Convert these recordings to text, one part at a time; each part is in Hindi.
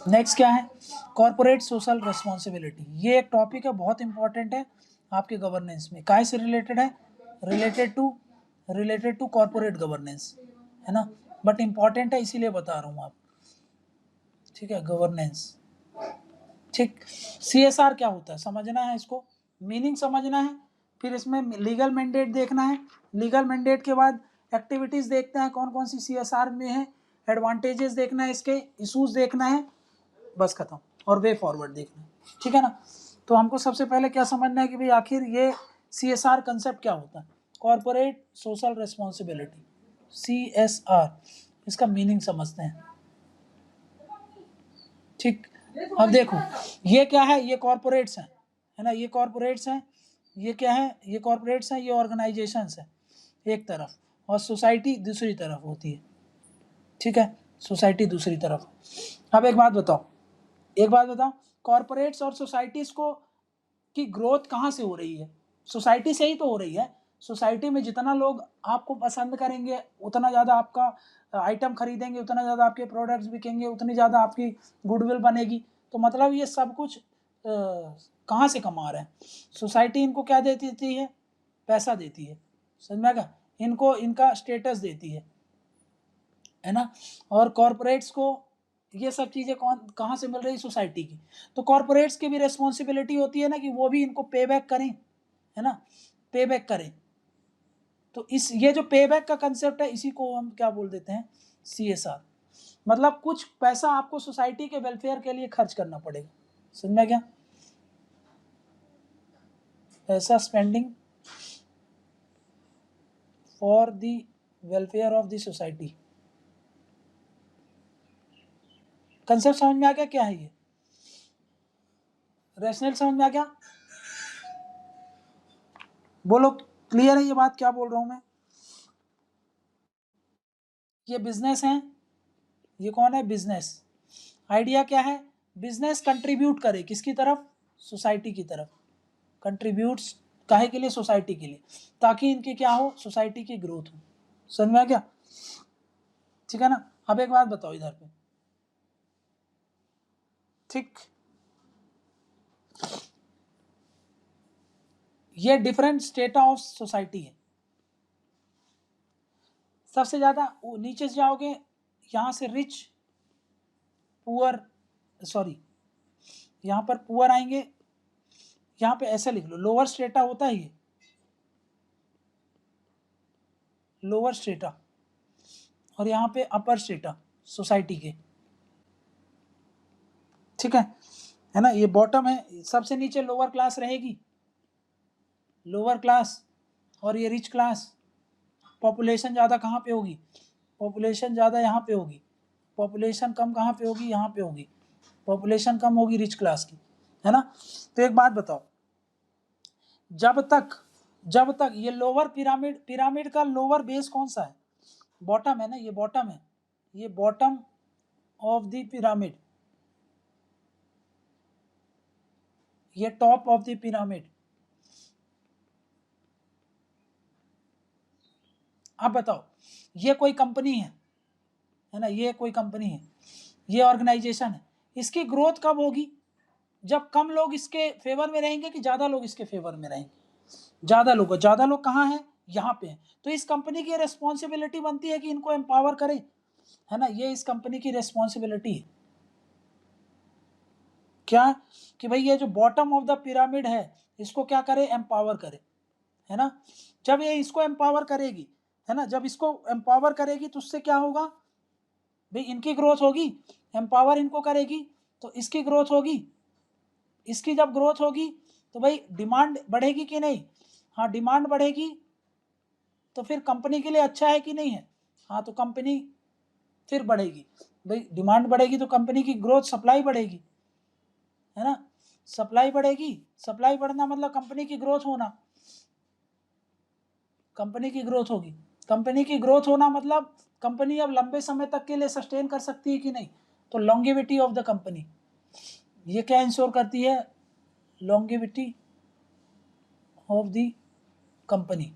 नेक्स्ट क्या है, कॉर्पोरेट सोशल रिस्पॉन्सिबिलिटी। ये एक टॉपिक है, बहुत इंपॉर्टेंट है आपके गवर्नेंस में। काय से रिलेटेड है, रिलेटेड टू कॉर्पोरेट गवर्नेंस, है ना, बट इंपॉर्टेंट है इसीलिए बता रहा हूँ आप, ठीक है, गवर्नेंस। ठीक, CSR क्या होता है समझना है, इसको मीनिंग समझना है, फिर इसमें लीगल मैंडेट देखना है, लीगल मैंडेट के बाद एक्टिविटीज देखते हैं कौन कौन सी CSR में है, एडवांटेजेस देखना है, इसके इशूज देखना है, बस खत्म, और वे फॉरवर्ड देखना है, ठीक है ना। तो हमको सबसे पहले क्या समझना है कि भाई आखिर ये CSR कंसेप्ट क्या होता है, कॉर्पोरेट सोशल रिस्पॉन्सिबिलिटी, CSR, इसका मीनिंग समझते हैं। ठीक, अब देखो ये क्या है, ये कॉर्पोरेट्स हैं, है ना, ये कॉर्पोरेट्स हैं, ये क्या है, ये कॉर्पोरेट्स हैं, ये ऑर्गेनाइजेशंस हैं एक तरफ, और सोसाइटी दूसरी तरफ होती है, ठीक है, सोसाइटी दूसरी तरफ। अब एक बात बताओ, कॉर्पोरेट्स और सोसाइटीज को की ग्रोथ कहाँ से हो रही है, सोसाइटी से ही तो हो रही है। सोसाइटी में जितना लोग आपको पसंद करेंगे, उतना ज़्यादा आपका आइटम खरीदेंगे, उतना ज़्यादा आपके प्रोडक्ट्स बिकेंगे, उतनी ज़्यादा आपकी गुडविल बनेगी। तो मतलब ये सब कुछ कहाँ से कमा रहे हैं, सोसाइटी इनको क्या देती है, पैसा देती है, समझ में आएगा, इनको इनका स्टेटस देती है ना। और कॉर्पोरेट्स को ये सब चीज़ें कहाँ से मिल रही, सोसाइटी की। तो कॉर्पोरेट्स की भी रिस्पॉन्सिबिलिटी होती है ना कि वो भी इनको पे बैक करें, है ना, पे बैक करें। तो इस ये जो पे बैक का कंसेप्ट है, इसी को हम क्या बोल देते हैं, CSR। मतलब कुछ पैसा आपको सोसाइटी के वेलफेयर के लिए खर्च करना पड़ेगा, समझ में क्या, पैसा spending for the welfare of the society. Concept समझ में आ गया क्या है ये, रैशनल समझ में आ गया, बोलो क्लियर है ये बात क्या बोल रहा हूं मैं। ये बिजनेस है, ये कौन है, बिजनेस। आइडिया क्या है, बिजनेस कंट्रीब्यूट करे किसकी तरफ, सोसाइटी की तरफ, कंट्रीब्यूट्स काहे के लिए, सोसाइटी के लिए, ताकि इनकी क्या हो, सोसाइटी की ग्रोथ हो, समझ में आ गया, ठीक है ना। अब एक बात बताओ इधर पे, ठीक, ये डिफरेंट स्टेटा ऑफ सोसाइटी है। सबसे ज्यादा नीचे से जाओगे, यहां से रिच पुअर, सॉरी यहां पर पुअर आएंगे, यहां पे ऐसे लिख लो, लोअर स्टेटा होता है ये, लोअर स्टेटा, और यहाँ पे अपर स्टेटा सोसाइटी के, ठीक है ना, ये बॉटम है, सबसे नीचे लोअर क्लास रहेगी, लोअर क्लास, और ये रिच क्लास। पॉपुलेशन ज़्यादा कहाँ पे होगी, पॉपुलेशन ज़्यादा यहाँ पे होगी, पॉपुलेशन कम कहाँ पे होगी, यहाँ पे होगी, पॉपुलेशन कम होगी रिच क्लास की, है ना। तो एक बात बताओ, जब तक ये लोअर पिरामिड का लोअर बेस कौन सा है, बॉटम है ना, ये बॉटम है, ये बॉटम ऑफ द पिरामिड, ये टॉप ऑफ द पिरामिड। अब बताओ, ये कोई कंपनी है ना, ये कोई कंपनी है, ये ऑर्गेनाइजेशन है, इसकी ग्रोथ कब होगी, जब कम लोग इसके फेवर में रहेंगे कि ज़्यादा लोग इसके फेवर में रहेंगे, ज़्यादा लोग कहाँ हैं, यहाँ पे हैं। तो इस कंपनी की रिस्पॉन्सिबिलिटी बनती है कि इनको एम्पावर करे, है ना, ये इस कंपनी की रिस्पॉन्सिबिलिटी है क्या, कि भाई ये जो बॉटम ऑफ द पिरामिड है, इसको क्या करे, एम्पावर करे, है ना। जब ये इसको एम्पावर करेगी, है ना, जब इसको एम्पावर करेगी तो उससे क्या होगा भाई, इनकी ग्रोथ होगी, एम्पावर इनको करेगी तो इसकी ग्रोथ होगी, इसकी जब ग्रोथ होगी तो भाई डिमांड बढ़ेगी कि नहीं, हाँ डिमांड बढ़ेगी, तो फिर कंपनी के लिए अच्छा है कि नहीं है, हाँ तो कंपनी फिर बढ़ेगी, भाई डिमांड बढ़ेगी तो कंपनी की ग्रोथ, सप्लाई बढ़ेगी, है ना, सप्लाई बढ़ेगी, सप्लाई बढ़ना मतलब कंपनी की ग्रोथ होना, कंपनी की ग्रोथ होगी, कंपनी की ग्रोथ होना मतलब कंपनी अब लंबे समय तक के लिए सस्टेन कर सकती है कि नहीं, तो लॉन्गेविटी ऑफ द कंपनी, ये क्या इंश्योर करती है, लॉन्गेविटी ऑफ द कंपनी,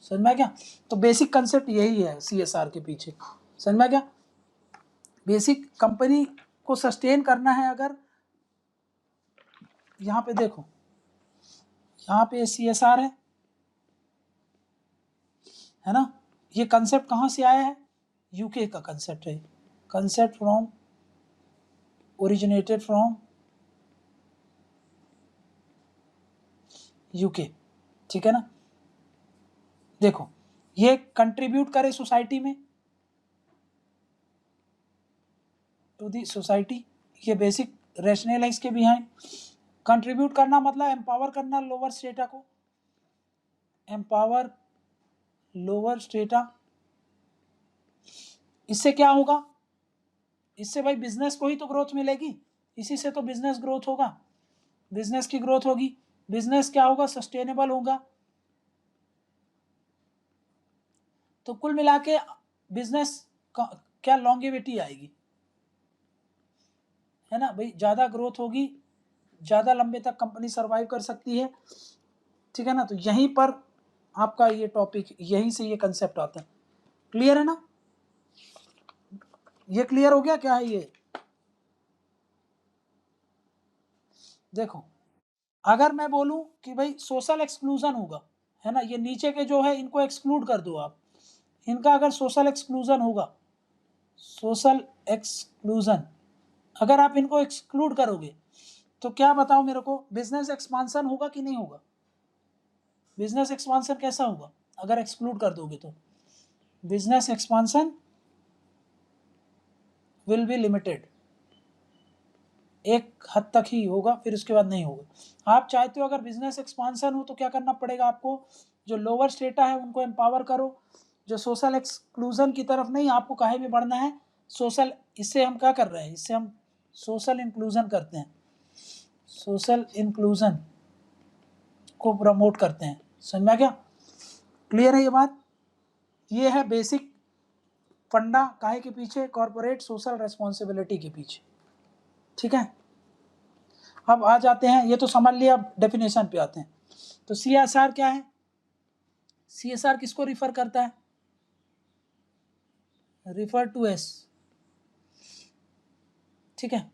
समझ में आ गया? तो बेसिक कंसेप्ट यही है CSR के पीछे, समझ में आ गया? बेसिक कंपनी को सस्टेन करना है अगर, यहाँ पे देखो, यहाँ पे CSR है ना? ये कंसेप्ट कहाँ से आया है? यूके का कंसेप्ट है, concept from originated from UK, ठीक है ना? देखो, ये कंट्रीब्यूट करे सोसाइटी में, टू दी सोसाइटी, ये बेसिक रैशनल है इसके बिहाइंड। कंट्रीब्यूट करना मतलब एम्पावर करना लोअर स्टेटा को, एम्पावर लोअर स्टेटा। इससे क्या होगा? इससे भाई बिजनेस को ही तो ग्रोथ मिलेगी, इसी से तो बिजनेस ग्रोथ होगा, बिजनेस की ग्रोथ होगी, बिजनेस क्या होगा? सस्टेनेबल होगा। तो कुल मिला के बिजनेस क्या लॉन्गेविटी आएगी, है ना भाई? ज़्यादा ग्रोथ होगी, ज़्यादा लंबे तक कंपनी सर्वाइव कर सकती है, ठीक है ना? तो यहीं पर आपका ये टॉपिक, यहीं से ये कंसेप्ट आता है। क्लियर है ना? ये क्लियर हो गया क्या है ये? देखो, अगर मैं बोलूं कि भाई सोशल एक्सक्लूजन होगा, है ना, ये नीचे के जो है इनको एक्सक्लूड कर दो आप, इनका अगर सोशल एक्सक्लूजन होगा, सोशल एक्सक्लूजन, अगर आप इनको एक्सक्लूड करोगे तो क्या बताओ मेरे को, बिजनेस एक्सपांसन होगा कि नहीं होगा? बिजनेस एक्सपांसन कैसा होगा अगर एक्सक्लूड कर दोगे तो? Business expansion will be limited, एक हद तक ही होगा, फिर उसके बाद नहीं होगा। आप चाहते हो अगर बिजनेस एक्सपांसन हो तो क्या करना पड़ेगा आपको? जो लोअर स्टेटा है उनको एम्पावर करो, जो सोशल एक्सक्लूजन की तरफ नहीं, आपको काहे में बढ़ना है? सोशल, इससे हम क्या कर रहे हैं? इससे हम सोशल इंक्लूजन करते हैं, सोशल इंक्लूजन को प्रमोट करते हैं। समझ में आ गया? क्लियर है ये बात? ये है बेसिक फंडा काहे के पीछे? कॉर्पोरेट सोशल रेस्पॉन्सिबिलिटी के पीछे, ठीक है? अब आ जाते हैं, ये तो समझ लिया, अब डेफिनेशन पे आते हैं। तो CSR क्या है? CSR किसको रिफर करता है? रिफर टू एस, ठीक है,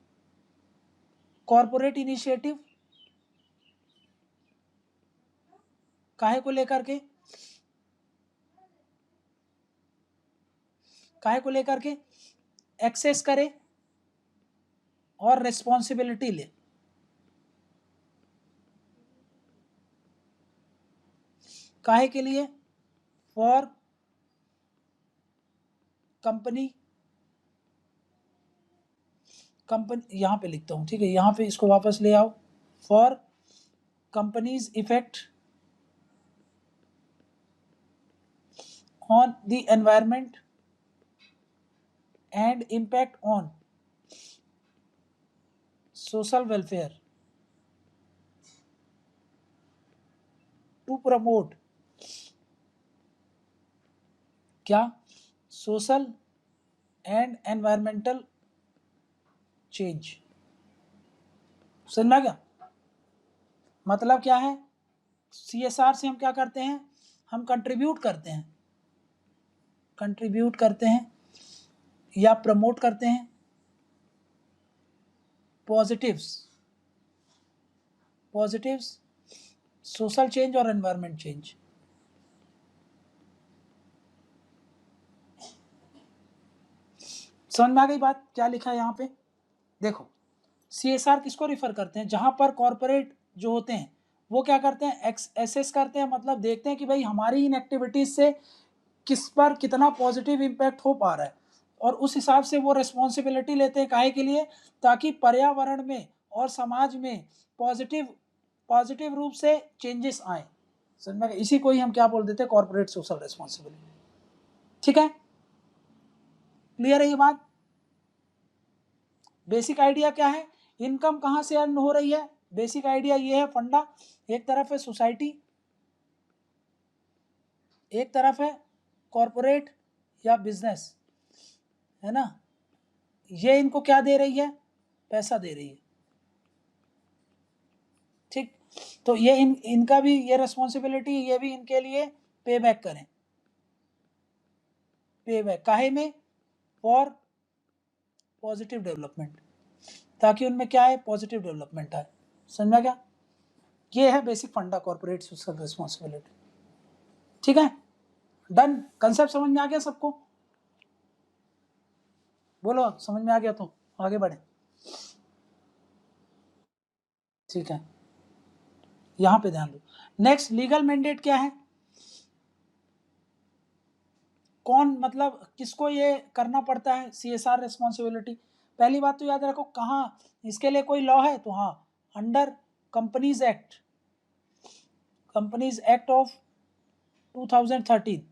कॉर्पोरेट इनिशिएटिव, काहे को लेकर के? काहे को लेकर के? एक्सेस करे और रेस्पॉन्सिबिलिटी ले। काहे के लिए? फॉर कंपनी, कंपनी यहाँ पे लिखता हूँ, ठीक है, यहाँ पे इसको वापस ले आओ। For companies effect on the environment and impact on social welfare to promote क्या? Social and environmental change. समझ में आ गया? मतलब क्या है? CSR से हम क्या करते हैं? हम कंट्रीब्यूट करते हैं, कंट्रीब्यूट करते हैं या प्रमोट करते हैं पॉजिटिव्स, पॉजिटिव्स सोशल चेंज और एनवायरमेंट चेंज। समझ में आ गई बात? क्या लिखा है यहाँ पे? देखो, CSR किसको रिफर करते हैं? जहां पर कॉर्पोरेट जो होते हैं वो क्या करते हैं? एसेस करते हैं, मतलब देखते हैं कि भाई हमारी इन एक्टिविटीज से किस पर कितना पॉजिटिव इम्पैक्ट हो पा रहा है, और उस हिसाब से वो रिस्पॉन्सिबिलिटी लेते हैं। काहे के लिए? ताकि पर्यावरण में और समाज में पॉजिटिव पॉजिटिव रूप से चेंजेस आए। समझ में? इसी को ही हम क्या बोल देते हैं? कॉर्पोरेट सोशल रिस्पॉन्सिबिलिटी, ठीक है? क्लियर है ये बात? बेसिक आइडिया क्या है? इनकम कहाँ से अर्न हो रही है? बेसिक आइडिया ये है, फंडा एक तरफ है सोसाइटी, एक तरफ है कॉर्पोरेट या बिजनेस, है ना? ये इनको क्या दे रही है? पैसा दे रही है, ठीक? तो ये इनका भी ये रिस्पॉन्सिबिलिटी, ये भी इनके लिए पे बैक करें, पे बैक काहे में, फॉर पॉजिटिव डेवलपमेंट, ताकि उनमें क्या है, पॉजिटिव डेवलपमेंट आए। समझा क्या? ये है बेसिक फंडा कॉर्पोरेट सोशल रिस्पॉन्सिबिलिटी। ठीक है, डन। कंसेप्ट समझ में आ गया सबको? बोलो समझ में आ गया तो आगे बढ़े। ठीक है, यहां पे ध्यान दो। नेक्स्ट, लीगल मैंडेट क्या है, कौन मतलब किसको ये करना पड़ता है CSR रिस्पॉन्सिबिलिटी। पहली बात तो याद रखो, कहाँ इसके लिए कोई लॉ है, तो हाँ, under companies act, companies act of 2013,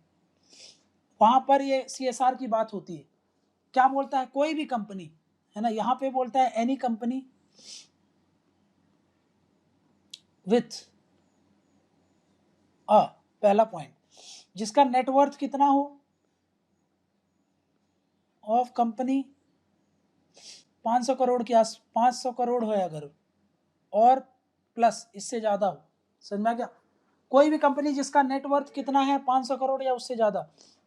वहां पर ये CSR की बात होती है। क्या बोलता है, कोई भी कंपनी, है ना, यहाँ पे बोलता है एनी कंपनी विथ पहला पॉइंट, जिसका नेटवर्थ कितना हो ऑफ कंपनी 500 करोड़ के आस, 500 करोड़ हो अगर, और प्लस इससे ज़्यादा हो। समझ में आ गया? कोई भी कंपनी जिसका नेटवर्थ कितना है 500 करोड़ या उससे ज़्यादा,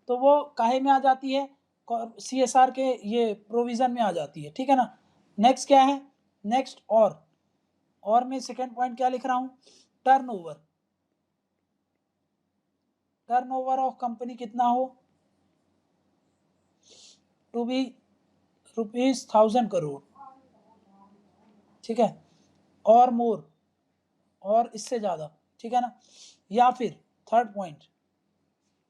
तो वो काहे में आ जाती है, CSR के ये प्रोविज़न में आ जाती है। ठीक है ना। नेक्स्ट क्या है, नेक्स्ट और मैं सेकेंड पॉइंट क्या लिख रहा हूँ, टर्नओवर, टर्नओवर ऑफ कंपनी कितना हो, टू बी ₹1000 करोड़। ठीक है, और मोर, और इससे ज़्यादा। ठीक है ना। या फिर थर्ड पॉइंट,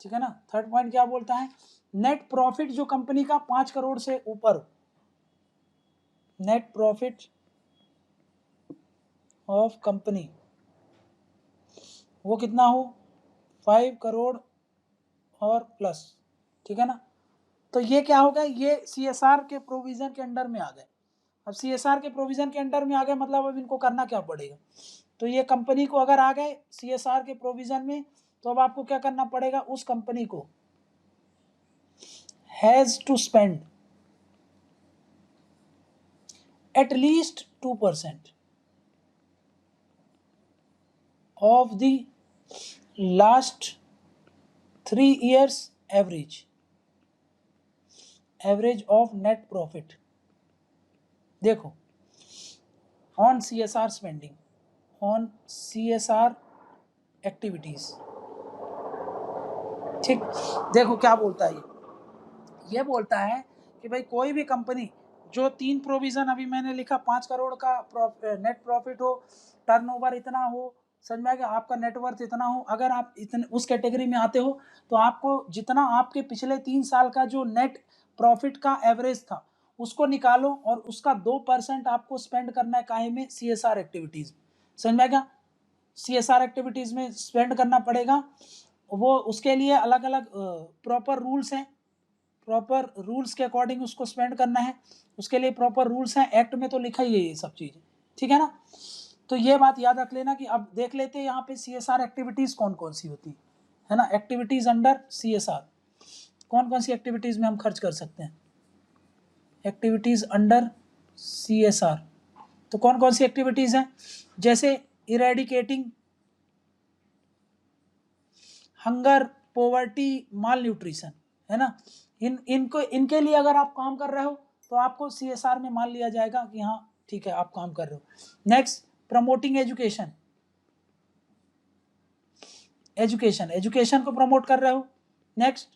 ठीक है ना, थर्ड पॉइंट क्या बोलता है, नेट प्रॉफिट जो कंपनी का 5 करोड़ से ऊपर, नेट प्रॉफिट ऑफ कंपनी वो कितना हो, 5 करोड़ और प्लस। ठीक है ना। तो ये क्या हो गया, ये CSR के प्रोविजन के अंडर में आ गए। अब CSR के प्रोविजन के अंडर में आ गए, मतलब अब इनको करना क्या पड़ेगा, तो ये कंपनी को अगर आ गए CSR के प्रोविजन में, तो अब आपको क्या करना पड़ेगा, उस कंपनी को has to spend at least 2% of the last 3 years average of net profit। देखो, on CSR spending, on CSR activities। ठीक, देखो क्या बोलता है ये बोलता है कि भाई कोई भी कंपनी जो 3 प्रोविजन अभी मैंने लिखा, 5 करोड़ का नेट प्रॉफिट हो, टर्नओवर इतना हो, समझ में आ गया, आपका नेटवर्थ इतना हो, अगर आप इतने उस कैटेगरी में आते हो, तो आपको जितना आपके पिछले 3 साल का जो नेट प्रॉफिट का एवरेज था उसको निकालो, और उसका 2% आपको स्पेंड करना है काहे में, CSR एक्टिविटीज। समझ में आ गया? CSR एक्टिविटीज में स्पेंड करना पड़ेगा, वो उसके लिए अलग अलग प्रॉपर रूल्स हैं, प्रॉपर रूल्स के अकॉर्डिंग उसको स्पेंड करना है, उसके लिए प्रॉपर रूल्स हैं, एक्ट में तो लिखा ही है ये सब चीज़ें। ठीक है ना। तो ये बात याद रख लेना कि अब देख लेते हैं यहाँ पे CSR एक्टिविटीज़ कौन कौन सी होती है ना, एक्टिविटीज़ अंडर CSR कौन कौन सी एक्टिविटीज़ में हम खर्च कर सकते हैं, एक्टिविटीज़ अंडर CSR। तो कौन कौन सी एक्टिविटीज़ हैं, जैसे इरेडिकेटिंग हंगर, पोवर्टी, माल न्यूट्रिशन, है ना, इनके लिए अगर आप काम कर रहे हो तो आपको CSR में मान लिया जाएगा कि हाँ ठीक है आप काम कर रहे हो। नेक्स्ट, प्रमोटिंग एजुकेशन, एजुकेशन को प्रमोट कर रहे हो। Next,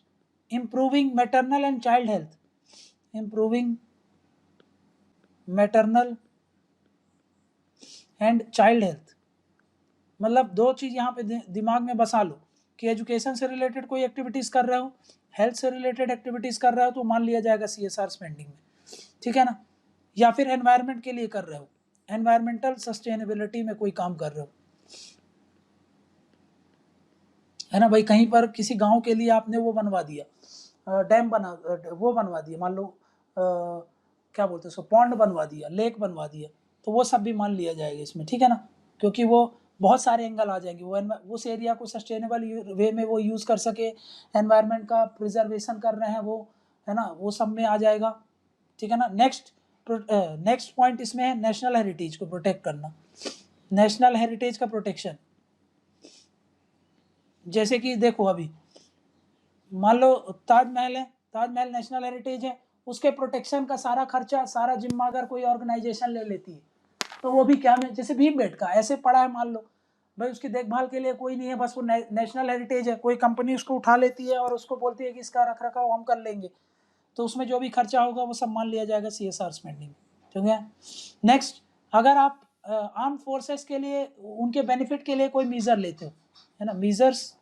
improving maternal and child health, improving maternal and child health, मतलब 2 चीज़ यहाँ पे दिमाग में बसा लो कि एजुकेशन से रिलेटेड कोई एक्टिविटीज़ कर रहे हो, हेल्थ से रिलेटेड एक्टिविटीज़ कर रहे हो, तो मान लिया जाएगा CSR स्पेंडिंग में। ठीक है ना। या फिर एनवायरनमेंट के लिए कर रहे हो, एनवायरमेंटल सस्टेनेबिलिटी में कोई काम कर रहे हो, है ना भाई, कहीं पर किसी गांव के लिए आपने वो बनवा दिया, डैम बना, वो बनवा दिया, मान लो क्या बोलते हैं उसको, पॉन्ड बनवा दिया, लेक बनवा दिया, तो वो सब भी मान लिया जाएगा इसमें। ठीक है ना, क्योंकि वो बहुत सारे एंगल आ जाएंगे, वो उस एरिया को सस्टेनेबल वे में वो यूज़ कर सके, एनवायरनमेंट का प्रिजर्वेशन कर रहे हैं वो, है ना, वो सब में आ जाएगा। ठीक है ना। नेक्स्ट पॉइंट इसमें है नेशनल हेरिटेज को प्रोटेक्ट करना, नेशनल हेरिटेज का प्रोटेक्शन, जैसे कि देखो अभी मान लो ताजमहल है, ताजमहल नेशनल हेरिटेज है, उसके प्रोटेक्शन का सारा खर्चा, सारा जिम्मा अगर कोई ऑर्गेनाइजेशन ले लेती है तो वो भी क्या में, जैसे भीमबेटका ऐसे पड़ा है, मान लो भाई उसकी देखभाल के लिए कोई नहीं है, बस वो नेशनल हेरिटेज है, कोई कंपनी उसको उठा लेती है और उसको बोलती है कि इसका रख रखाव हम कर लेंगे, तो उसमें जो भी खर्चा होगा वो सब मान लिया जाएगा CSR स्पेंडिंग। ठीक है। नेक्स्ट, अगर आप आर्म फोर्सेस के लिए उनके बेनिफिट के लिए कोई मीजर लेते हो, है ना, measures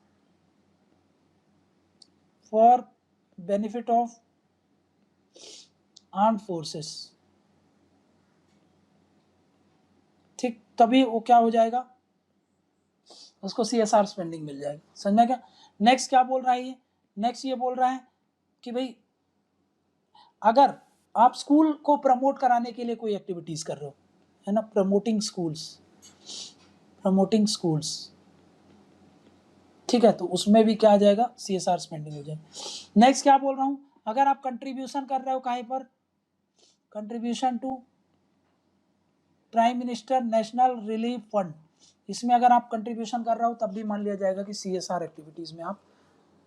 for benefit of arm forces, ठीक, तभी वो क्या हो जाएगा, उसको CSR स्पेंडिंग मिल जाएगी। समझ में क्या? नेक्स्ट क्या बोल रहा है ये, नेक्स्ट ये बोल रहा है कि भाई अगर आप स्कूल को प्रमोट कराने के लिए कोई एक्टिविटीज कर रहे हो, है ना, प्रमोटिंग स्कूल्स, ठीक है, तो उसमें भी क्या आ जाएगा, CSR स्पेंडिंग हो जाएगा। नेक्स्ट क्या बोल रहा हूं, अगर आप कंट्रीब्यूशन कर रहे हो कहीं पर, contribution to prime minister national relief fund, इसमें अगर आप कंट्रीब्यूशन कर रहे हो तब भी मान लिया जाएगा कि CSR एक्टिविटीज में आप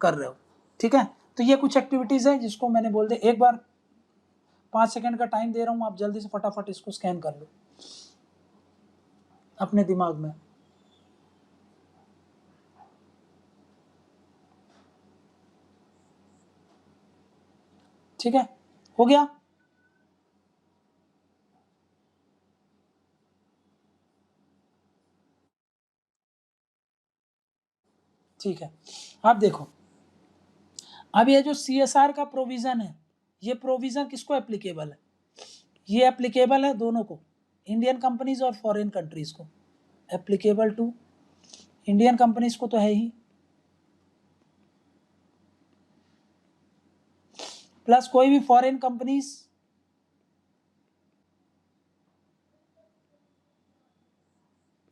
कर रहे हो। ठीक है, तो ये कुछ एक्टिविटीज है जिसको मैंने बोल दिया। एक बार 5 सेकंड का टाइम दे रहा हूं, आप जल्दी से फटाफट इसको स्कैन कर लो अपने दिमाग में। ठीक है, हो गया? ठीक है, अब देखो, अब ये जो CSR का प्रोविजन है, ये प्रोविजन किसको एप्लीकेबल है, ये एप्लीकेबल है दोनों को, इंडियन कंपनीज और फॉरेन कंट्रीज को। एप्लीकेबल टू इंडियन कंपनीज को तो है ही, प्लस कोई भी फॉरेन कंपनीज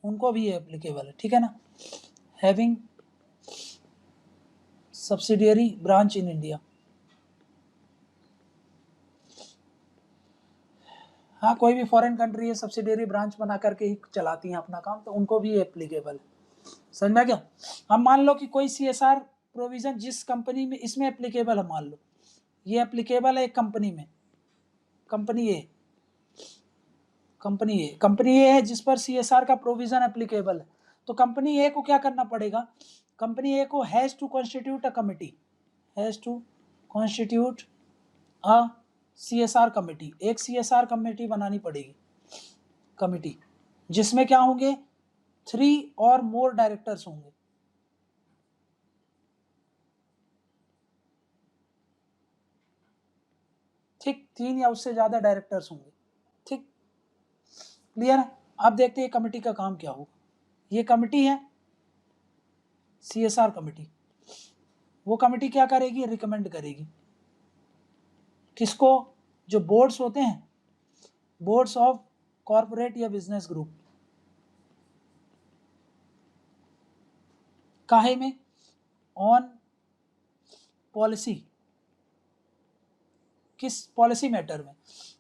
उनको भी एप्लीकेबल है। ठीक है ना, having subsidiary branch in India, हाँ, कोई भी फॉरेन कंट्री है सब्सिडियरी ब्रांच बना करके ही चलाती हैं अपना काम, तो उनको भी एप्लीकेबल है। समझ में क्या? अब मान लो कि कोई CSR प्रोविजन जिस कंपनी में इसमें एप्लीकेबल है, मान लो ये एप्लीकेबल है एक कंपनी में, कंपनी ए है जिस पर CSR का प्रोविजन एप्लीकेबल है, तो कंपनी ए को क्या करना पड़ेगा, कंपनी ए को has to constitute a committee, has to constitute a CSR committee, एक CSR कमेटी बनानी पड़ेगी, कमिटी जिसमें क्या होंगे, 3 और मोर डायरेक्टर्स होंगे। ठीक, 3 या उससे ज्यादा डायरेक्टर्स होंगे। ठीक, क्लियर है? अब देखते हैं कमेटी का काम क्या होगा। ये कमेटी है CSR कमेटी, वो कमेटी क्या करेगी, रिकमेंड करेगी किसको, जो बोर्ड्स होते हैं, बोर्ड्स ऑफ कॉर्पोरेट या बिजनेस ग्रुप, काहे में, ऑन पॉलिसी, किस पॉलिसी मैटर में,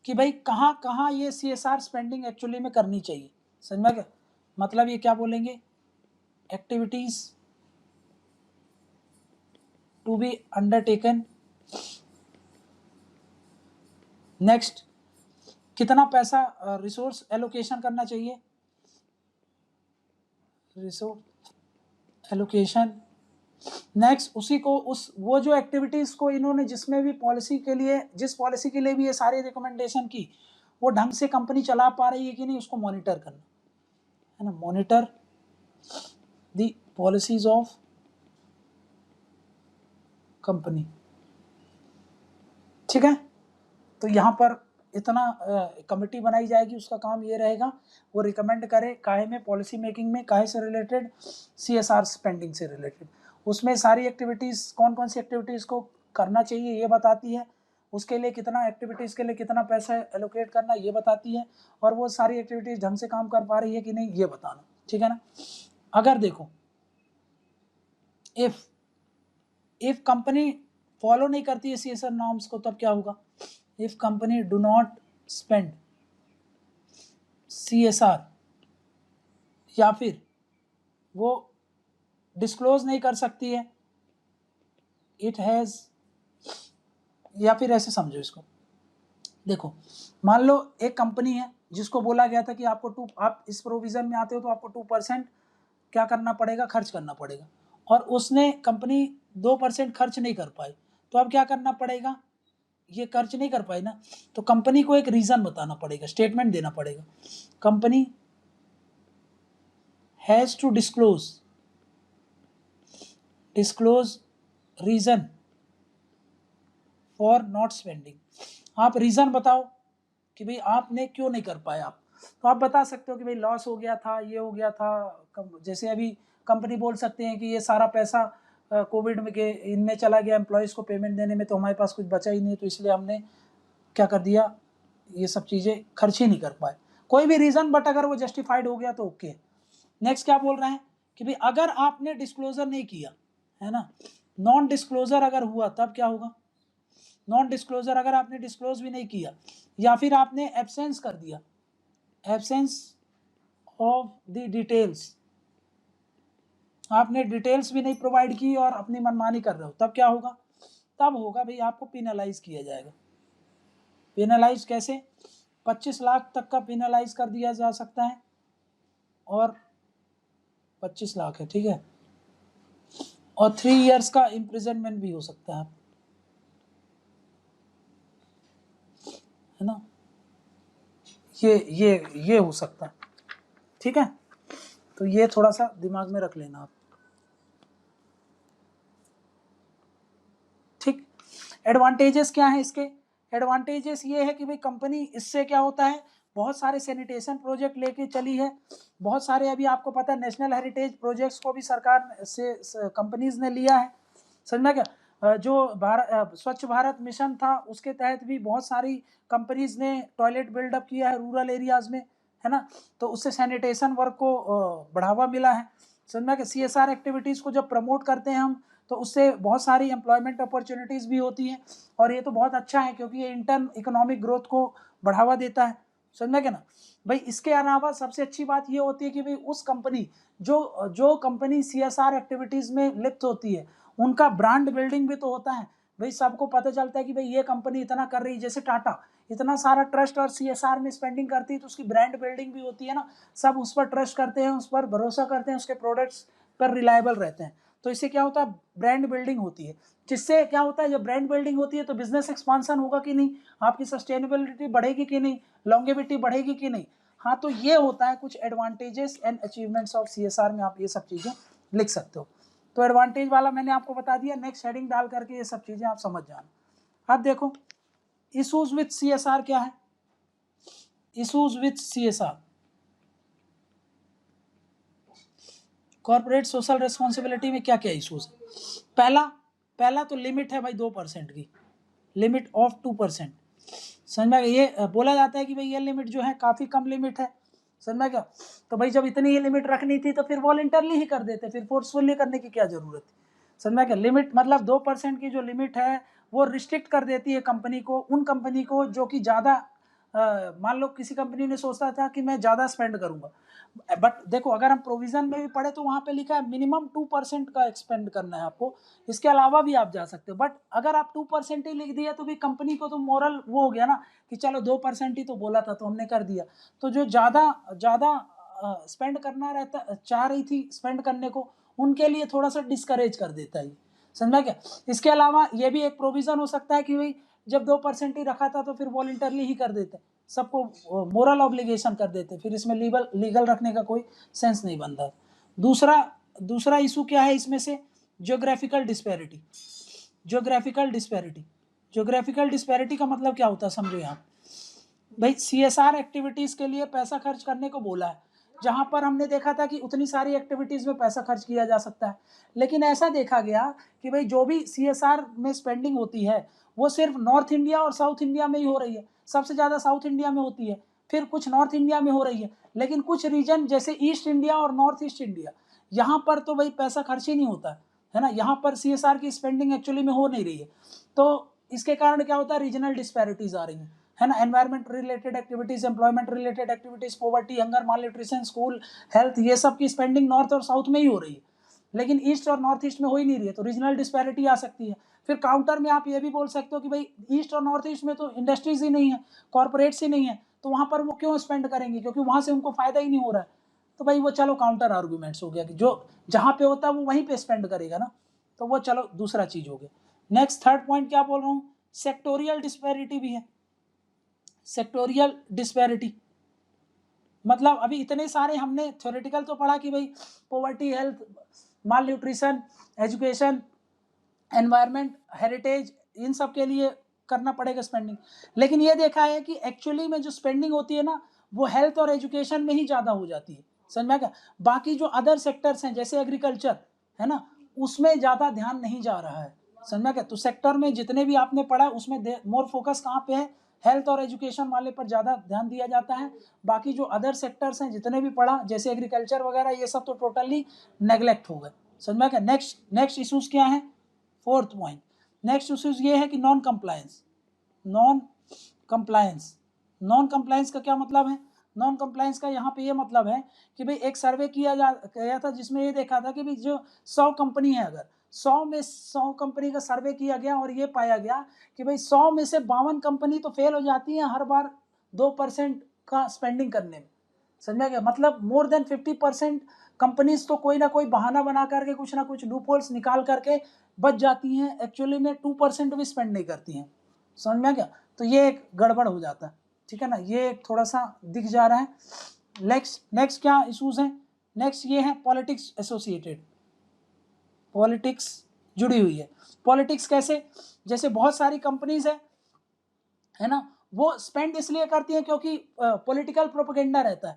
कि भाई कहाँ कहाँ ये CSR स्पेंडिंग एक्चुअली में करनी चाहिए। समझ में क्या? मतलब ये क्या बोलेंगे, activities to be undertaken, next कितना पैसा रिसोर्स एलोकेशन करना चाहिए, रिसोर्स एलोकेशन, नेक्स्ट उसी को उस वो जो एक्टिविटीज को इन्होंने जिसमें भी पॉलिसी के लिए, जिस पॉलिसी के लिए भी ये सारी रिकमेंडेशन की, वो ढंग से कंपनी चला पा रही है कि नहीं, उसको मॉनिटर करना है ना, monitor the policies of company. ठीक है, तो यहाँ पर इतना कमेटी बनाई जाएगी, उसका काम ये रहेगा वो रिकमेंड करे काहे में, पॉलिसी मेकिंग में, काहे से रिलेटेड, CSR स्पेंडिंग से रिलेटेड। उसमें सारी एक्टिविटीज़, कौन कौन सी एक्टिविटीज़ को करना चाहिए ये बताती है, उसके लिए कितना, एक्टिविटीज़ के लिए कितना पैसा एलोकेट करना ये बताती है, और वो सारी एक्टिविटीज़ ढंग से काम कर पा रही है कि नहीं ये बताना। ठीक है ना? अगर देखो इफ कंपनी फॉलो नहीं करती है CSR नॉर्म्स को, तब क्या होगा, if company do not spend CSR, या फिर वो डिस्क्लोज नहीं कर सकती है, इट हैज़, या फिर ऐसे समझो इसको, देखो मान लो एक कंपनी है जिसको बोला गया था कि आपको आप इस प्रोविजन में आते हो तो आपको 2% क्या करना पड़ेगा, खर्च करना पड़ेगा, और उसने कंपनी 2% खर्च नहीं कर पाई, तो अब क्या करना पड़ेगा, ये खर्च नहीं कर पाई ना, तो कंपनी को एक रीज़न बताना पड़ेगा, स्टेटमेंट देना पड़ेगा, company has to disclose reason for not spending. आप रीज़न बताओ कि भाई आपने क्यों नहीं कर पाए, आप तो आप बता सकते हो कि भाई लॉस हो गया था, ये हो गया था, जैसे अभी कंपनी बोल सकते हैं कि ये सारा पैसा कोविड में के इनमें चला गया, एम्प्लॉयज़ को पेमेंट देने में, तो हमारे पास कुछ बचा ही नहीं, तो इसलिए हमने क्या कर दिया, ये सब चीज़ें खर्च ही नहीं कर पाए, कोई भी रीज़न, बट अगर वो जस्टिफाइड हो गया तो ओके। नेक्स्ट क्या बोल रहे हैं कि भाई अगर आपने डिस्क्लोजर नहीं किया है ना, नॉन डिस्क्लोजर अगर हुआ तब क्या होगा, नॉन डिस्क्लोजर अगर आपने डिस्क्लोज भी नहीं किया या फिर आपने एब्सेंस कर दिया, एब्सेंस ऑफ द डिटेल्स, आपने डिटेल्स भी नहीं प्रोवाइड की और अपनी मनमानी कर रहे हो, तब क्या होगा, तब होगा भाई आपको पेनलाइज किया जाएगा। पेनलाइज कैसे, 25 लाख तक का पेनलाइज कर दिया जा सकता है, और 25 लाख है, ठीक है, और 3 इयर्स का इम्प्रिजनमेंट भी हो सकता है, है ना, ये हो सकता है, ठीक है, तो ये थोड़ा सा दिमाग में रख लेना आप, ठीक। एडवांटेजेस क्या है इसके, एडवांटेजेस ये है कि भाई कंपनी इससे क्या होता है, बहुत सारे सैनिटेशन प्रोजेक्ट लेके चली है, बहुत सारे, अभी आपको पता है नेशनल हेरिटेज प्रोजेक्ट्स को भी सरकार से कंपनीज ने लिया है, समझना क्या, जो स्वच्छ भारत मिशन था उसके तहत भी बहुत सारी कंपनीज ने टॉयलेट बिल्डअप किया है रूरल एरियाज में, है ना, तो उससे सैनिटेशन वर्क को बढ़ावा मिला है, समझना कि CSR एक्टिविटीज़ को जब प्रमोट करते हैं हम तो उससे बहुत सारी एम्प्लॉयमेंट अपॉर्चुनिटीज़ भी होती हैं, और ये तो बहुत अच्छा है क्योंकि ये इंटर्न इकोनॉमिक ग्रोथ को बढ़ावा देता है, समझना क्या ना भाई। इसके अलावा सबसे अच्छी बात ये होती है कि भाई उस कंपनी जो कंपनी CSR एक्टिविटीज़ में लिप्त होती है उनका ब्रांड बिल्डिंग भी तो होता है, भाई सबको पता चलता है कि भाई ये कंपनी इतना कर रही है, जैसे टाटा इतना सारा ट्रस्ट और CSR में स्पेंडिंग करती है तो उसकी ब्रांड बिल्डिंग भी होती है ना, सब उस पर ट्रस्ट करते हैं, उस पर भरोसा करते हैं, उसके प्रोडक्ट्स पर रिलायबल रहते हैं, तो इससे क्या होता है, ब्रांड बिल्डिंग होती है, जिससे क्या होता है, जब ब्रांड बिल्डिंग होती है तो बिजनेस एक्सपांसन होगा कि नहीं, आपकी सस्टेनेबिलिटी बढ़ेगी कि नहीं, लॉन्गेविटी बढ़ेगी कि नहीं, हाँ, तो ये होता है कुछ advantages and achievements of CSR में, आप ये सब चीज़ें लिख सकते हो, तो एडवांटेज वाला मैंने आपको बता दिया, नेक्स्ट हेडिंग डाल करके ये सब चीज़ें आप समझ जाना। अब देखो इशूज विथ CSR क्या है, issues with CSR, corporate social responsibility में क्या क्या इशूज है, पहला तो लिमिट है भाई 2% की, लिमिट ऑफ 2%, समझ में, ये बोला जाता है कि भाई ये लिमिट जो है काफ़ी कम लिमिट है, समझ में क्या, तो भाई जब इतनी ही लिमिट रखनी थी तो फिर वॉलंटरली ही कर देते, फिर फोर्सफुली करने की क्या जरूरत थी, समझ में क्या, लिमिट मतलब 2% की जो लिमिट है वो रिस्ट्रिक्ट कर देती है कंपनी को, उन कंपनी को जो कि ज़्यादा, मान लो किसी कंपनी ने सोचता था कि मैं ज़्यादा स्पेंड करूंगा, बट देखो अगर हम प्रोविजन में भी पढ़े तो वहाँ पे लिखा है मिनिमम 2% का एक्सपेंड करना है आपको, इसके अलावा भी आप जा सकते हो, बट अगर आप 2% ही लिख दिया तो भी कंपनी को तो मोरल वो हो गया ना कि चलो 2% ही तो बोला था तो हमने कर दिया, तो जो ज़्यादा स्पेंड करना रहता चाह रही थी स्पेंड करने को उनके लिए थोड़ा सा डिस्करेज कर देता है, समझा क्या। इसके अलावा ये भी एक प्रोविज़न हो सकता है कि भाई जब 2% ही रखा था तो फिर वॉलंटरली ही कर देते, सबको मोरल ऑब्लिगेशन कर देते, फिर इसमें लीगल रखने का कोई सेंस नहीं बनता। दूसरा इशू क्या है इसमें से, geographical disparity, geographical disparity, geographical disparity का मतलब क्या होता है समझो यहाँ, भाई CSR एक्टिविटीज़ के लिए पैसा खर्च करने को बोला है, जहाँ पर हमने देखा था कि उतनी सारी एक्टिविटीज़ में पैसा खर्च किया जा सकता है, लेकिन ऐसा देखा गया कि भाई जो भी CSR में स्पेंडिंग होती है वो सिर्फ नॉर्थ इंडिया और साउथ इंडिया में ही हो रही है, सबसे ज़्यादा साउथ इंडिया में होती है, फिर कुछ नॉर्थ इंडिया में हो रही है, लेकिन कुछ रीजन जैसे ईस्ट इंडिया और नॉर्थ ईस्ट इंडिया यहाँ पर तो भाई पैसा खर्च ही नहीं होता है ना, यहाँ पर CSR की स्पेंडिंग एक्चुअली में हो नहीं रही है, तो इसके कारण क्या होता है, रीजनल डिस्पैरिटीज आ रही हैं, है ना, environment related activities, employment related activities, poverty, hunger, malnutrition, school, health, ये सब की स्पेंडिंग नॉर्थ और साउथ में ही हो रही है, लेकिन ईस्ट और नॉर्थ ईस्ट में हो ही नहीं रही है, तो रीजनल डिस्पैरिटी आ सकती है। फिर काउंटर में आप ये भी बोल सकते हो कि भाई ईस्ट और नॉर्थ ईस्ट में तो इंडस्ट्रीज ही नहीं है, कॉर्पोरेट्स ही नहीं है, तो वहाँ पर वो क्यों स्पेंड करेंगे, क्योंकि वहाँ से उनको फायदा ही नहीं हो रहा है। तो भाई वो चलो काउंटर आर्गूमेंट्स हो गया कि जो जहाँ पे होता है वो वहीं पे स्पेंड करेगा ना, तो वो चलो दूसरा चीज हो गया। नेक्स्ट थर्ड पॉइंट क्या बोल रहा हूँ, सेक्टोरियल डिस्पैरिटी भी है। सेक्टोरियल डिस्पैरिटी मतलब अभी इतने सारे हमने थ्योरेटिकल तो पढ़ा कि भाई पॉवर्टी, हेल्थ, माल न्यूट्रिशन, एजुकेशन, एनवायरनमेंट, हेरिटेज, इन सब के लिए करना पड़ेगा स्पेंडिंग, लेकिन ये देखा है कि एक्चुअली में जो स्पेंडिंग होती है ना वो हेल्थ और एजुकेशन में ही ज़्यादा हो जाती है, समझ में क्या। बाकी जो अदर सेक्टर्स हैं जैसे एग्रीकल्चर है ना, उसमें ज़्यादा ध्यान नहीं जा रहा है, समझ में क्या। तो सेक्टर में जितने भी आपने पढ़ा उसमें मोर फोकस कहाँ पे है, हेल्थ और एजुकेशन वाले पर ज़्यादा ध्यान दिया जाता है। बाकी जो अदर सेक्टर्स हैं जितने भी पढ़ा जैसे एग्रीकल्चर वगैरह ये सब तो टोटली नेग्लेक्ट हो गए, समझ में क्या। नेक्स्ट इशूज क्या है, फोर्थ पॉइंट, नेक्स्ट इशूज ये है कि non compliance. Non compliance, non compliance का क्या मतलब है, नॉन कंप्लायंस का यहाँ पे ये मतलब है कि भाई एक सर्वे किया गया था जिसमें ये देखा था कि भाई जो 100 कंपनी है, अगर 100 में 100 कंपनी का सर्वे किया गया और ये पाया गया कि भाई 100 में से 52 कंपनी तो फेल हो जाती है हर बार 2% का स्पेंडिंग करने में, समझा गया। मतलब मोर देन 50% कंपनीज तो कोई ना कोई बहाना बना करके कुछ ना कुछ लूप होल्स निकाल करके बच जाती हैं, एक्चुअली में 2% भी स्पेंड नहीं करती हैं, समझ में क्या। तो ये एक गड़बड़ हो जाता है, ठीक है ना, ये थोड़ा सा दिख जा रहा है। नेक्स्ट क्या इशूज हैं, नेक्स्ट ये है पॉलिटिक्स एसोसिएटेड, पॉलिटिक्स जुड़ी हुई है। पॉलिटिक्स कैसे, जैसे बहुत सारी कंपनीज है ना, वो स्पेंड इसलिए करती हैं क्योंकि पॉलिटिकल प्रोपेगेंडा रहता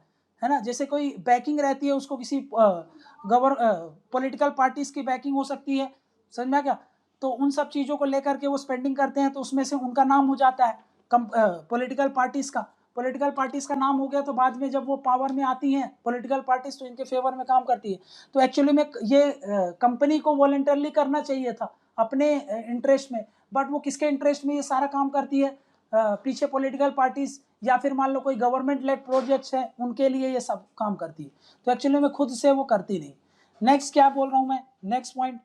है ना, जैसे कोई बैकिंग रहती है उसको किसी पॉलिटिकल पार्टीज की बैकिंग हो सकती है, समझ में क्या। तो उन सब चीज़ों को लेकर के वो स्पेंडिंग करते हैं, तो उसमें से उनका नाम हो जाता है पॉलिटिकल पार्टीज का। पॉलिटिकल पार्टीज का नाम हो गया तो बाद में जब वो पावर में आती हैं पॉलिटिकल पार्टीज तो इनके फेवर में काम करती है। तो एक्चुअली में ये कंपनी को वॉलंटरली करना चाहिए था अपने इंटरेस्ट में, बट वो किसके इंटरेस्ट में ये सारा काम करती है, पीछे पॉलिटिकल पार्टीज या फिर मान लो कोई गवर्नमेंट लेड प्रोजेक्ट्स हैं उनके लिए ये सब काम करती है, तो एक्चुअली में खुद से वो करती नहीं। नेक्स्ट क्या बोल रहा हूँ मैं, नेक्स्ट पॉइंट,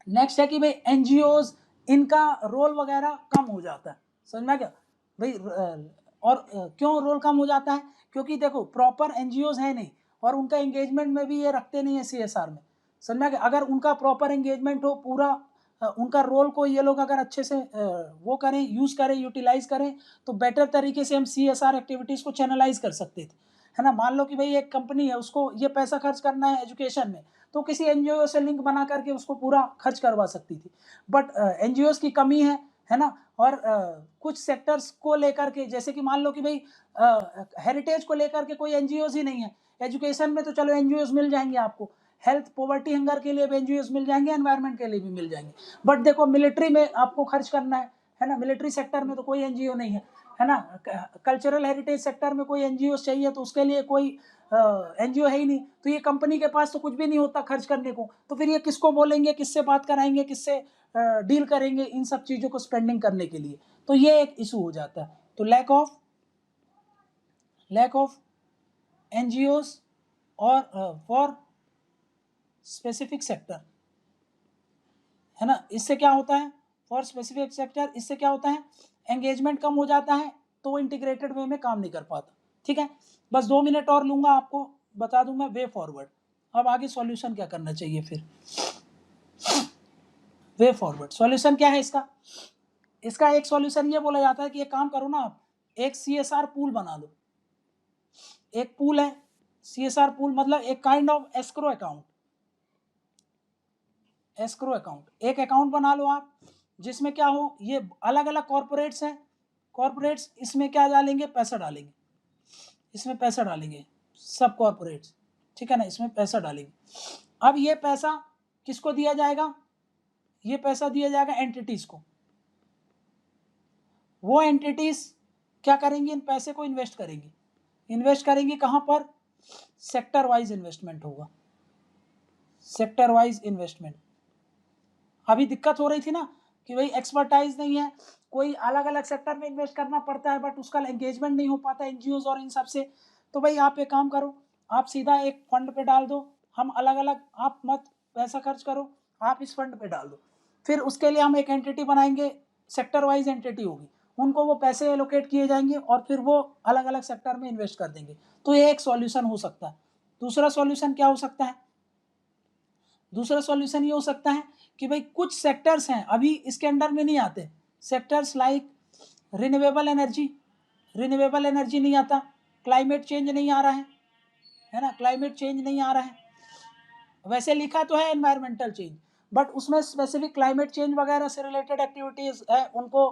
नेक्स्ट है कि भाई एनजीओज इनका रोल वगैरह कम हो जाता है, समझ में क्या भाई। और क्यों रोल कम हो जाता है, क्योंकि देखो प्रॉपर एनजीओज है नहीं और उनका एंगेजमेंट में भी ये रखते नहीं है सीएसआर में, समझ में क्या। अगर उनका प्रॉपर एंगेजमेंट हो पूरा उनका रोल को ये लोग अगर अच्छे से वो करें, यूज़ करें, यूटिलाइज करें, तो बेटर तरीके से हम सीएसआर एक्टिविटीज़ को चैनलाइज कर सकते थे, है ना। मान लो कि भाई एक कंपनी है उसको ये पैसा खर्च करना है एजुकेशन में, तो किसी एनजीओ से लिंक बना करके उसको पूरा खर्च करवा सकती थी, बट एनजीओ की कमी है ना। और कुछ सेक्टर्स को लेकर के जैसे कि मान लो कि भाई हेरिटेज को लेकर के कोई एनजीओ ही नहीं है, एजुकेशन में तो चलो एनजीओ मिल जाएंगे आपको, हेल्थ पॉवर्टी हंगर के लिए भी एनजीओ मिल जाएंगे, एनवायरनमेंट के लिए भी मिल जाएंगे, बट देखो मिलिट्री में आपको खर्च करना है ना, मिलिट्री सेक्टर में तो कोई एनजीओ नहीं है ना। कल्चरल हेरिटेज सेक्टर में कोई एनजीओ चाहिए तो उसके लिए कोई एनजीओ है ही नहीं, तो ये कंपनी के पास तो कुछ भी नहीं होता खर्च करने को, तो फिर ये किसको बोलेंगे, किससे बात कराएंगे, किससे डील करेंगे इन सब चीज़ों को स्पेंडिंग करने के लिए, तो ये एक इशू हो जाता है। तो लैक ऑफ एनजीओज और फॉर स्पेसिफिक सेक्टर, है ना, इससे क्या होता है, फॉर स्पेसिफिक सेक्टर, इससे क्या होता है, एंगेजमेंट कम हो जाता है तो वो इंटीग्रेटेड वे में काम नहीं कर पाता, ठीक है। बस 2 मिनट और लूंगा, आपको बता दूं मैं वे फॉरवर्ड। अब आगे सॉल्यूशन क्या करना चाहिए फिर, वे फॉरवर्ड सॉल्यूशन क्या है इसका, इसका एक सॉल्यूशन ये बोला जाता है कि एक काम करो ना आप, एक सीएसआर पूल बना लो। एक पूल है, सीएसआर पूल मतलब एक kind of escrow account, escrow account, एक अकाउंट बना लो आप जिसमें क्या हो, ये अलग अलग कॉर्पोरेट्स हैं, कॉर्पोरेट्स इसमें क्या डालेंगे, पैसा डालेंगे, इसमें पैसा डालेंगे सब कॉर्पोरेट्स, ठीक है ना, इसमें पैसा डालेंगे। अब ये पैसा किसको दिया जाएगा, ये पैसा दिया जाएगा एंटिटीज को, वो एंटिटीज क्या करेंगी, इन पैसे को इन्वेस्ट करेंगी, इन्वेस्ट करेंगी कहाँ पर, सेक्टर वाइज इन्वेस्टमेंट होगा, सेक्टर वाइज इन्वेस्टमेंट। अभी दिक्कत हो रही थी ना कि भाई एक्सपर्टाइज नहीं है, कोई अलग अलग सेक्टर में इन्वेस्ट करना पड़ता है बट उसका एंगेजमेंट नहीं हो पाता एनजीओज और इन सब से, तो भाई आप एक काम करो, आप सीधा एक फंड पे डाल दो, हम अलग अलग, आप मत पैसा खर्च करो, आप इस फंड पे डाल दो। फिर उसके लिए हम एक एंटिटी बनाएंगे, सेक्टर वाइज एंटिटी होगी, उनको वो पैसे एलोकेट किए जाएंगे और फिर वो अलग अलग सेक्टर में इन्वेस्ट कर देंगे। तो ये एक सॉल्यूशन हो सकता है। दूसरा सॉल्यूशन क्या हो सकता है? दूसरा सॉल्यूशन ये हो सकता है कि भाई कुछ सेक्टर्स हैं अभी इसके अंडर में नहीं आते, sectors like renewable energy, renewable energy नहीं आता, क्लाइमेट चेंज नहीं आ रहा है ना, क्लाइमेट चेंज नहीं आ रहा है। वैसे लिखा तो है एनवायरमेंटल चेंज, बट उसमें स्पेसिफिक क्लाइमेट चेंज वगैरह से रिलेटेड एक्टिविटीज है, उनको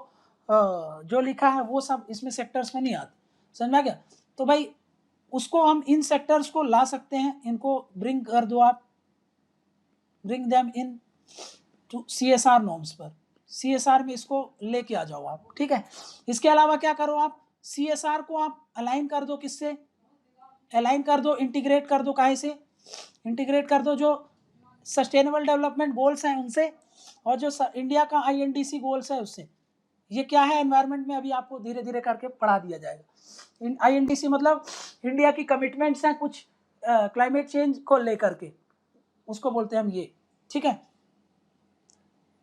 जो लिखा है वो सब इसमें सेक्टर्स में नहीं आते, समझा क्या? तो भाई उसको हम इन सेक्टर्स को ला सकते हैं, इनको ब्रिंग कर दो आप, bring them in to CSR norms पर, CSR में इसको लेके आ जाओ आप, ठीक है। इसके अलावा क्या करो आप, CSR को आप अलाइन कर दो, किससे अलाइन कर दो, इंटीग्रेट कर दो, काहे से इंटीग्रेट कर दो, जो सस्टेनेबल डेवलपमेंट गोल्स हैं उनसे, और जो इंडिया का INDC गोल्स है उससे। ये क्या है एनवायरनमेंट में, अभी आपको धीरे धीरे करके पढ़ा दिया जाएगा। INDC मतलब इंडिया की कमिटमेंट्स हैं कुछ क्लाइमेट चेंज को लेकर के, उसको बोलते हैं हम ये, ठीक है।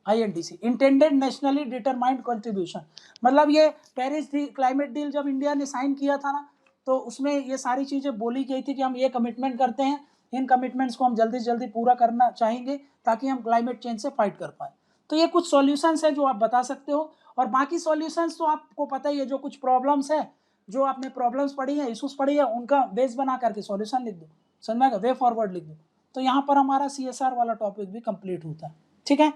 INDC intended nationally determined contribution, मतलब ये पेरिस क्लाइमेट डील जब इंडिया ने साइन किया था ना, तो उसमें ये सारी चीज़ें बोली गई थी कि हम ये कमिटमेंट करते हैं, इन कमिटमेंट्स को हम जल्दी से जल्दी पूरा करना चाहेंगे ताकि हम क्लाइमेट चेंज से फाइट कर पाए। तो ये कुछ सॉल्यूशंस हैं जो आप बता सकते हो, और बाकी सॉल्यूशंस तो आपको पता ही है, जो कुछ प्रॉब्लम्स है, जो आपने प्रॉब्लम्स पढ़ी है, इशूज पढ़ी है, उनका बेस बना करके सॉल्यूशन लिख दो, समझ में आएगा, वे फॉरवर्ड लिख दो। तो यहाँ पर हमारा CSR वाला टॉपिक भी कंप्लीट होता है, ठीक है।